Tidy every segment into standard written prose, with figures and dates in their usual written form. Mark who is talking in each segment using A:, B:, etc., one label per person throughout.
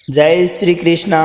A: जय श्री कृष्णा।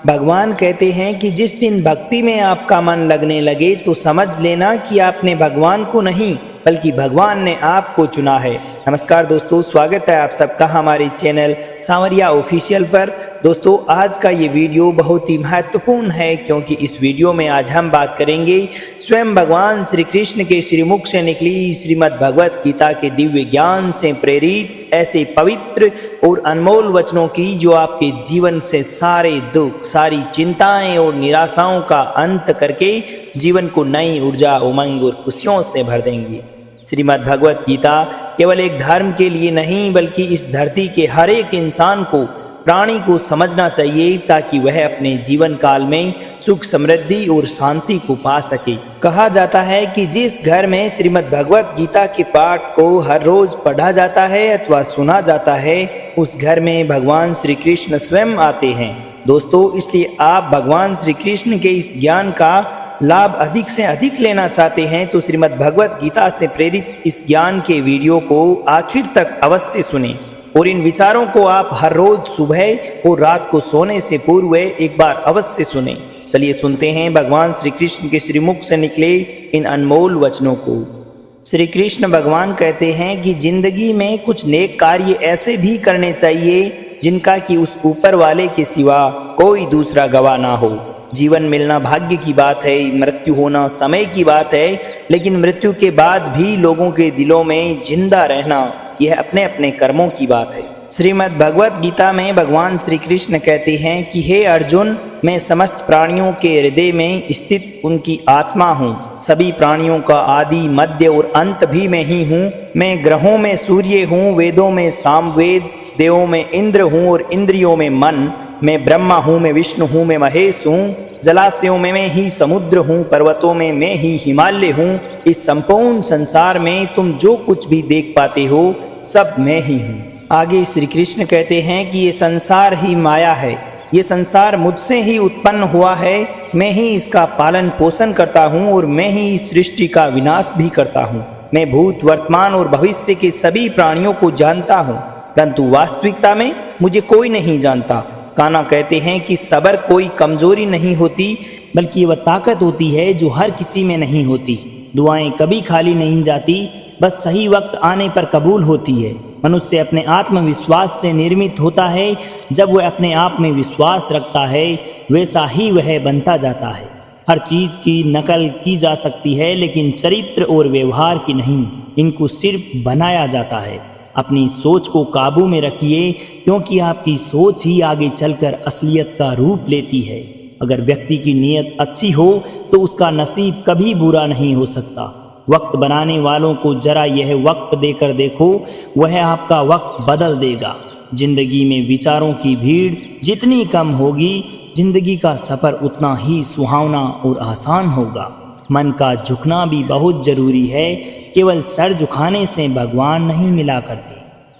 A: भगवान कहते हैं कि जिस दिन भक्ति में आपका मन लगने लगे तो समझ लेना कि आपने भगवान को नहीं बल्कि भगवान ने आपको चुना है। नमस्कार दोस्तों, स्वागत है आप सबका हमारे चैनल सांवरिया ऑफिशियल पर। दोस्तों, आज का ये वीडियो बहुत ही महत्वपूर्ण है क्योंकि इस वीडियो में आज हम बात करेंगे स्वयं भगवान श्री कृष्ण के श्रीमुख से निकली श्रीमद् भगवत गीता के दिव्य ज्ञान से प्रेरित ऐसे पवित्र और अनमोल वचनों की जो आपके जीवन से सारे दुख, सारी चिंताएं और निराशाओं का अंत करके जीवन को नई ऊर्जा, उमंग और खुशियों से भर देंगे। श्रीमद् भगवत गीता केवल एक धर्म के लिए नहीं बल्कि इस धरती के हर एक इंसान को, प्राणी को समझना चाहिए ताकि वह अपने जीवन काल में सुख, समृद्धि और शांति को पा सके। कहा जाता है कि जिस घर में श्रीमद् भगवत गीता के पाठ को हर रोज पढ़ा जाता है अथवा सुना जाता है, उस घर में भगवान श्री कृष्ण स्वयं आते हैं। दोस्तों, इसलिए आप भगवान श्री कृष्ण के इस ज्ञान का लाभ अधिक से अधिक लेना चाहते हैं तो श्रीमद् भगवत गीता से प्रेरित इस ज्ञान के वीडियो को आखिर तक अवश्य सुनें और इन विचारों को आप हर रोज सुबह और रात को सोने से पूर्व एक बार अवश्य सुनें। चलिए सुनते हैं भगवान श्री कृष्ण के श्रीमुख से निकले इन अनमोल वचनों को। श्री कृष्ण भगवान कहते हैं कि जिंदगी में कुछ नेक कार्य ऐसे भी करने चाहिए जिनका कि उस ऊपर वाले के सिवा कोई दूसरा गवाह ना हो। जीवन मिलना भाग्य की बात है, मृत्यु होना समय की बात है, लेकिन मृत्यु के बाद भी लोगों के दिलों में जिंदा रहना यह अपने अपने कर्मों की बात है। श्रीमद् भगवत गीता में भगवान श्री कृष्ण कहते हैं कि हे अर्जुन, मैं समस्त प्राणियों के हृदय में स्थित उनकी आत्मा हूँ। सभी प्राणियों का आदि, मध्य और अंत भी मैं ही हूँ। मैं ग्रहों में सूर्य हूँ, वेदों में सामवेद, देवों में इंद्र हूँ और इंद्रियों में मन। मैं ब्रह्मा हूँ, मैं विष्णु हूँ, मैं महेश हूँ। जलाशयों में मैं ही समुद्र हूँ, पर्वतों में मैं ही हिमालय हूँ। इस संपूर्ण संसार में तुम जो कुछ भी देख पाते हो सब मैं ही हूँ। आगे श्री कृष्ण कहते हैं कि ये संसार ही माया है, ये संसार मुझसे ही उत्पन्न हुआ है। मैं ही इसका पालन पोषण करता हूँ और मैं ही इस सृष्टि का विनाश भी करता हूँ। मैं भूत, वर्तमान और भविष्य के सभी प्राणियों को जानता हूँ, परंतु वास्तविकता में मुझे कोई नहीं जानता। कान्हा कहते हैं कि सब्र कोई कमजोरी नहीं होती बल्कि वह ताकत होती है जो हर किसी में नहीं होती। दुआएं कभी खाली नहीं जाती, बस सही वक्त आने पर कबूल होती है। मनुष्य अपने आत्मविश्वास से निर्मित होता है। जब वह अपने आप में विश्वास रखता है वैसा ही वह बनता जाता है। हर चीज की नकल की जा सकती है लेकिन चरित्र और व्यवहार की नहीं, इनको सिर्फ बनाया जाता है। अपनी सोच को काबू में रखिए क्योंकि आपकी सोच ही आगे चलकर असलियत का रूप लेती है। अगर व्यक्ति की नीयत अच्छी हो तो उसका नसीब कभी बुरा नहीं हो सकता। वक्त बनाने वालों को जरा यह वक्त देकर देखो, वह आपका वक्त बदल देगा। जिंदगी में विचारों की भीड़ जितनी कम होगी, जिंदगी का सफर उतना ही सुहावना और आसान होगा। मन का झुकना भी बहुत जरूरी है, केवल सर झुकाने से भगवान नहीं मिला करते।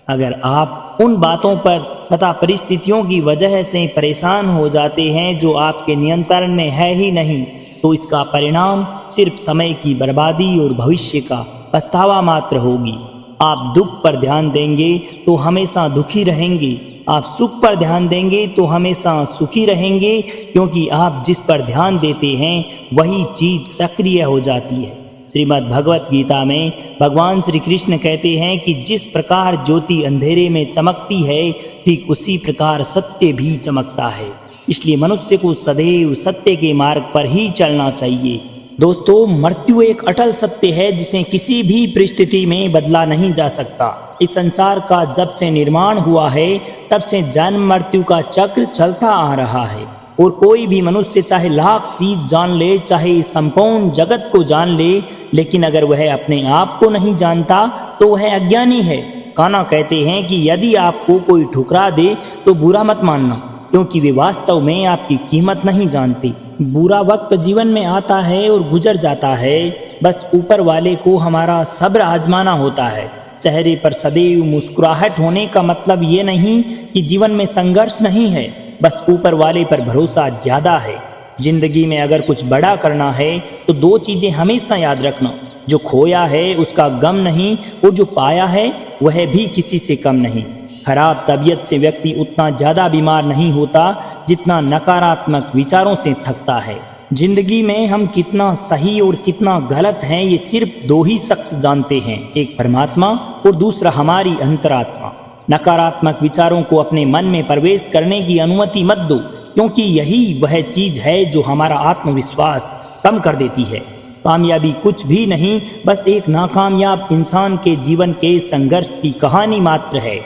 A: अगर आप उन बातों पर तथा परिस्थितियों की वजह से परेशान हो जाते हैं जो आपके नियंत्रण में है ही नहीं, तो इसका परिणाम सिर्फ समय की बर्बादी और भविष्य का पछतावा मात्र होगी। आप दुख पर ध्यान देंगे तो हमेशा दुखी रहेंगे, आप सुख पर ध्यान देंगे तो हमेशा सुखी रहेंगे, क्योंकि आप जिस पर ध्यान देते हैं वही चीज सक्रिय हो जाती है। श्रीमद् भगवत गीता में भगवान श्री कृष्ण कहते हैं कि जिस प्रकार ज्योति अंधेरे में चमकती है, ठीक उसी प्रकार सत्य भी चमकता है। इसलिए मनुष्य को सदैव सत्य के मार्ग पर ही चलना चाहिए। दोस्तों, मृत्यु एक अटल सत्य है जिसे किसी भी परिस्थिति में बदला नहीं जा सकता। इस संसार का जब से निर्माण हुआ है तब से जन्म मृत्यु का चक्र चलता आ रहा है और कोई भी मनुष्य चाहे लाख चीज जान ले, चाहे संपूर्ण जगत को जान ले, लेकिन अगर वह अपने आप को नहीं जानता तो वह अज्ञानी है। कान्हा कहते हैं कि यदि आपको कोई ठुकरा दे तो बुरा मत मानना, क्योंकि वे वास्तव में आपकी कीमत नहीं जानते। बुरा वक्त जीवन में आता है और गुजर जाता है, बस ऊपर वाले को हमारा सब्र आजमाना होता है। चेहरे पर सदैव मुस्कुराहट होने का मतलब ये नहीं कि जीवन में संघर्ष नहीं है, बस ऊपर वाले पर भरोसा ज्यादा है। जिंदगी में अगर कुछ बड़ा करना है तो दो चीजें हमेशा याद रखना, जो खोया है उसका गम नहीं और जो पाया है वह भी किसी से कम नहीं। खराब तबीयत से व्यक्ति उतना ज़्यादा बीमार नहीं होता जितना नकारात्मक विचारों से थकता है। जिंदगी में हम कितना सही और कितना गलत हैं ये सिर्फ दो ही शख्स जानते हैं, एक परमात्मा और दूसरा हमारी अंतरात्मा। नकारात्मक विचारों को अपने मन में प्रवेश करने की अनुमति मत दो, क्योंकि यही वह चीज़ है जो हमारा आत्मविश्वास कम कर देती है। कामयाबी कुछ भी नहीं, बस एक नाकामयाब इंसान के जीवन के संघर्ष की कहानी मात्र है।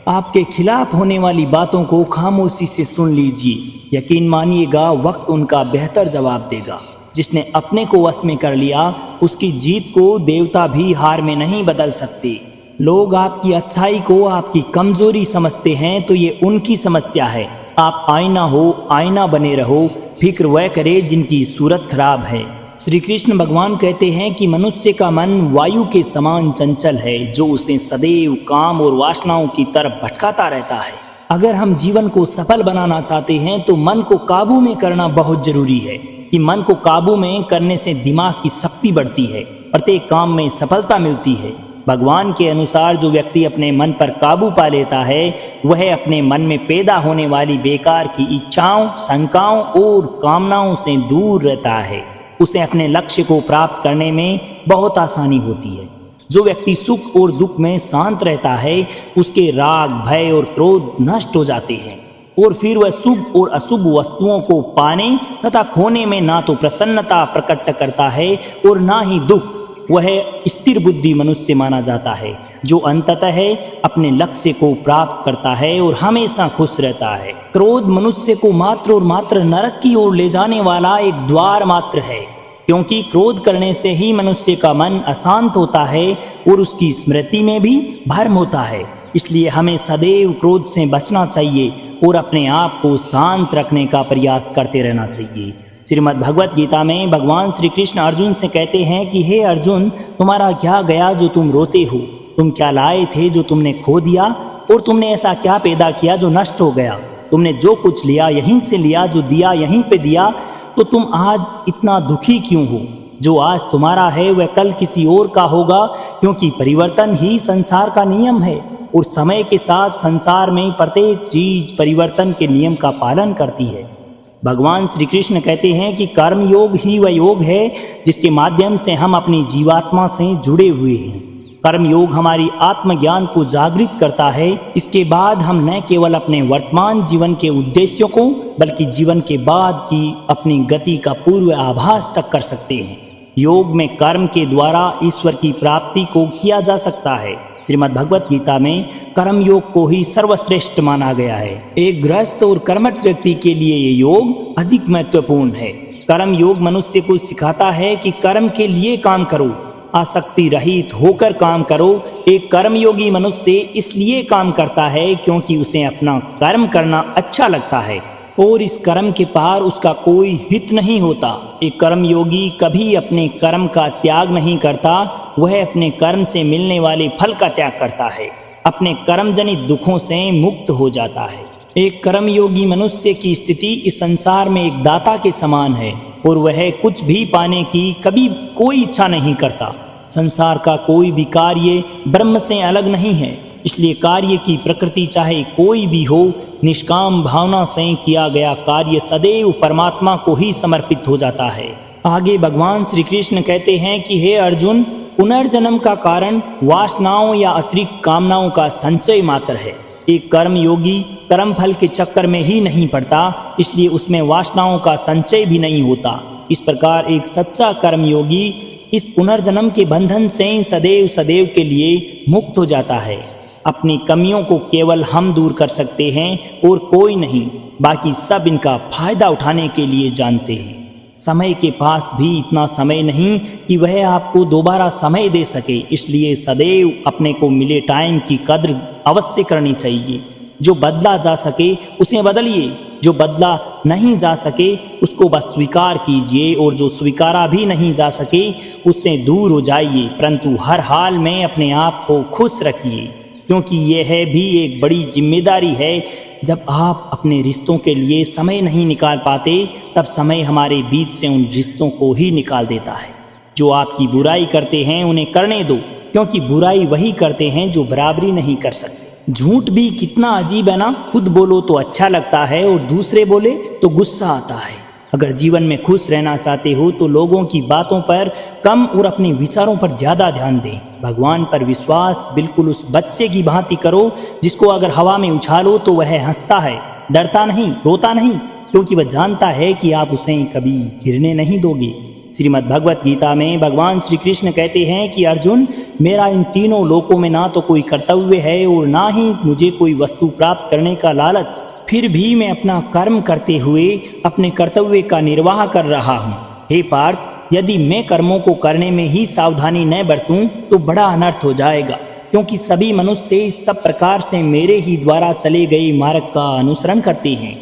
A: आपके खिलाफ होने वाली बातों को खामोशी से सुन लीजिए। यकीन मानिएगा वक्त उनका बेहतर जवाब देगा। जिसने अपने को वश में कर लिया उसकी जीत को देवता भी हार में नहीं बदल सकते। लोग आपकी अच्छाई को आपकी कमजोरी समझते हैं तो ये उनकी समस्या है। आप आईना हो, आईना बने रहो, फिक्र वह करे जिनकी सूरत खराब है। श्री कृष्ण भगवान कहते हैं कि मनुष्य का मन वायु के समान चंचल है जो उसे सदैव काम और वासनाओं की तरफ भटकाता रहता है। अगर हम जीवन को सफल बनाना चाहते हैं तो मन को काबू में करना बहुत जरूरी है कि मन को काबू में करने से दिमाग की शक्ति बढ़ती है, प्रत्येक काम में सफलता मिलती है। भगवान के अनुसार जो व्यक्ति अपने मन पर काबू पा लेता है वह अपने मन में पैदा होने वाली बेकार की इच्छाओं, शंकाओं और कामनाओं से दूर रहता है। उसे अपने लक्ष्य को प्राप्त करने में बहुत आसानी होती है। जो व्यक्ति सुख और दुख में शांत रहता है उसके राग, भय और क्रोध नष्ट हो जाते हैं और फिर वह शुभ और अशुभ वस्तुओं को पाने तथा खोने में ना तो प्रसन्नता प्रकट करता है और ना ही दुख। वह स्थिर बुद्धि मनुष्य माना जाता है जो अंततः अपने लक्ष्य को प्राप्त करता है और हमेशा खुश रहता है। क्रोध मनुष्य को मात्र और मात्र नरक की ओर ले जाने वाला एक द्वार मात्र है, क्योंकि क्रोध करने से ही मनुष्य का मन अशांत होता है और उसकी स्मृति में भी भ्रम होता है। इसलिए हमें सदैव क्रोध से बचना चाहिए और अपने आप को शांत रखने का प्रयास करते रहना चाहिए। श्रीमद् भगवत गीता में भगवान श्री कृष्ण अर्जुन से कहते हैं कि हे अर्जुन, तुम्हारा क्या गया जो तुम रोते हो? तुम क्या लाए थे जो तुमने खो दिया? और तुमने ऐसा क्या पैदा किया जो नष्ट हो गया? तुमने जो कुछ लिया यहीं से लिया, जो दिया यहीं पे दिया, तो तुम आज इतना दुखी क्यों हो? जो आज तुम्हारा है वह कल किसी और का होगा, क्योंकि परिवर्तन ही संसार का नियम है और समय के साथ संसार में प्रत्येक चीज परिवर्तन के नियम का पालन करती है। भगवान श्री कृष्ण कहते हैं कि कर्म योग ही वह योग है जिसके माध्यम से हम अपनी जीवात्मा से जुड़े हुए हैं। कर्म योग हमारी आत्मज्ञान को जागृत करता है। इसके बाद हम न केवल अपने वर्तमान जीवन के उद्देश्यों को बल्कि जीवन के बाद की अपनी गति का पूर्व आभास तक कर सकते हैं। योग में कर्म के द्वारा ईश्वर की प्राप्ति को किया जा सकता है। श्रीमद् भगवत गीता में कर्म योग को ही सर्वश्रेष्ठ माना गया है। एक गृहस्थ और कर्मठ व्यक्ति के लिए ये योग अधिक महत्वपूर्ण है। कर्म योग मनुष्य को सिखाता है कि कर्म के लिए काम करो, आसक्ति रहित होकर काम करो। एक कर्मयोगी मनुष्य इसलिए काम करता है क्योंकि उसे अपना कर्म करना अच्छा लगता है और इस कर्म के पार उसका कोई हित नहीं होता। एक कर्मयोगी कभी अपने कर्म का त्याग नहीं करता, वह अपने कर्म से मिलने वाले फल का त्याग करता है, अपने कर्म जनित दुखों से मुक्त हो जाता है। एक कर्मयोगी मनुष्य की स्थिति इस संसार में एक दाता के समान है और वह कुछ भी पाने की कभी कोई इच्छा नहीं करता। संसार का कोई भी कार्य ब्रह्म से अलग नहीं है, इसलिए कार्य की प्रकृति चाहे कोई भी हो, निष्काम भावना से किया गया कार्य सदैव परमात्मा को ही समर्पित हो जाता है। आगे भगवान श्री कृष्ण कहते हैं कि हे अर्जुन, पुनर्जन्म का कारण वासनाओं या अतिरिक्त कामनाओं का संचय मात्र है। एक कर्म योगी कर्म फल के चक्कर में ही नहीं पड़ता, इसलिए उसमें वासनाओं का संचय भी नहीं होता। इस प्रकार एक सच्चा कर्म योगी इस पुनर्जन्म के बंधन से सदैव सदैव के लिए मुक्त हो जाता है। अपनी कमियों को केवल हम दूर कर सकते हैं और कोई नहीं, बाकी सब इनका फायदा उठाने के लिए जानते हैं। समय के पास भी इतना समय नहीं कि वह आपको दोबारा समय दे सके, इसलिए सदैव अपने को मिले टाइम की कद्र अवश्य करनी चाहिए। जो बदला जा सके उसे बदलिए, जो बदला नहीं जा सके उसको बस स्वीकार कीजिए और जो स्वीकारा भी नहीं जा सके उससे दूर हो जाइए, परंतु हर हाल में अपने आप को खुश रखिए, क्योंकि यह भी एक बड़ी जिम्मेदारी है। जब आप अपने रिश्तों के लिए समय नहीं निकाल पाते तब समय हमारे बीच से उन रिश्तों को ही निकाल देता है। जो आपकी बुराई करते हैं उन्हें करने दो, क्योंकि बुराई वही करते हैं जो बराबरी नहीं कर सकते। झूठ भी कितना अजीब है ना, खुद बोलो तो अच्छा लगता है और दूसरे बोले तो गुस्सा आता है। अगर जीवन में खुश रहना चाहते हो तो लोगों की बातों पर कम और अपने विचारों पर ज़्यादा ध्यान दें। भगवान पर विश्वास बिल्कुल उस बच्चे की भांति करो जिसको अगर हवा में उछालो तो वह हंसता है, डरता नहीं, रोता नहीं, क्योंकि वह जानता है कि आप उसे कभी गिरने नहीं दोगे। श्रीमद् भगवत गीता में भगवान श्री कृष्ण कहते हैं कि अर्जुन, मेरा इन तीनों लोकों में ना तो कोई कर्तव्य है और ना ही मुझे कोई वस्तु प्राप्त करने का लालच, फिर भी मैं अपना कर्म करते हुए अपने कर्तव्य का निर्वाह कर रहा हूँ। हे पार्थ, यदि मैं कर्मों को करने में ही सावधानी न बरतूं तो बड़ा अनर्थ हो जाएगा, क्योंकि सभी मनुष्य सब प्रकार से मेरे ही द्वारा चले गए मार्ग का अनुसरण करते हैं।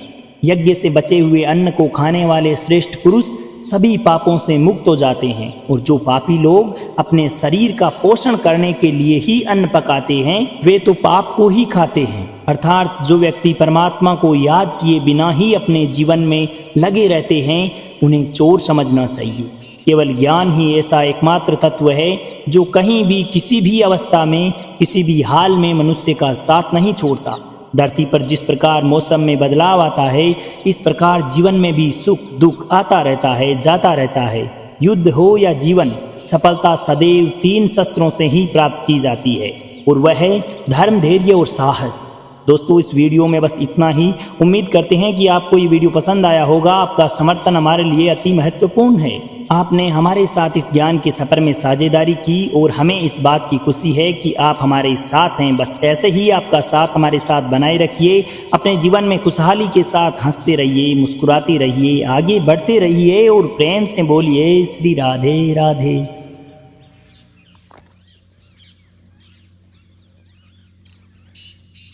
A: यज्ञ से बचे हुए अन्न को खाने वाले श्रेष्ठ पुरुष सभी पापों से मुक्त हो जाते हैं, और जो पापी लोग अपने शरीर का पोषण करने के लिए ही अन्न पकाते हैं वे तो पाप को ही खाते हैं। अर्थात जो व्यक्ति परमात्मा को याद किए बिना ही अपने जीवन में लगे रहते हैं उन्हें चोर समझना चाहिए। केवल ज्ञान ही ऐसा एकमात्र तत्व है जो कहीं भी किसी भी अवस्था में किसी भी हाल में मनुष्य का साथ नहीं छोड़ता। धरती पर जिस प्रकार मौसम में बदलाव आता है, इस प्रकार जीवन में भी सुख दुख आता रहता है, जाता रहता है। युद्ध हो या जीवन, सफलता सदैव 3 शस्त्रों से ही प्राप्त की जाती है, और वह है धर्म, धैर्य और साहस। दोस्तों, इस वीडियो में बस इतना ही। उम्मीद करते हैं कि आपको ये वीडियो पसंद आया होगा। आपका समर्थन हमारे लिए अति महत्वपूर्ण है। आपने हमारे साथ इस ज्ञान के सफ़र में साझेदारी की और हमें इस बात की खुशी है कि आप हमारे साथ हैं। बस ऐसे ही आपका साथ हमारे साथ बनाए रखिए। अपने जीवन में खुशहाली के साथ हंसते रहिए, मुस्कुराते रहिए, आगे बढ़ते रहिए और प्रेम से बोलिए श्री राधे राधे।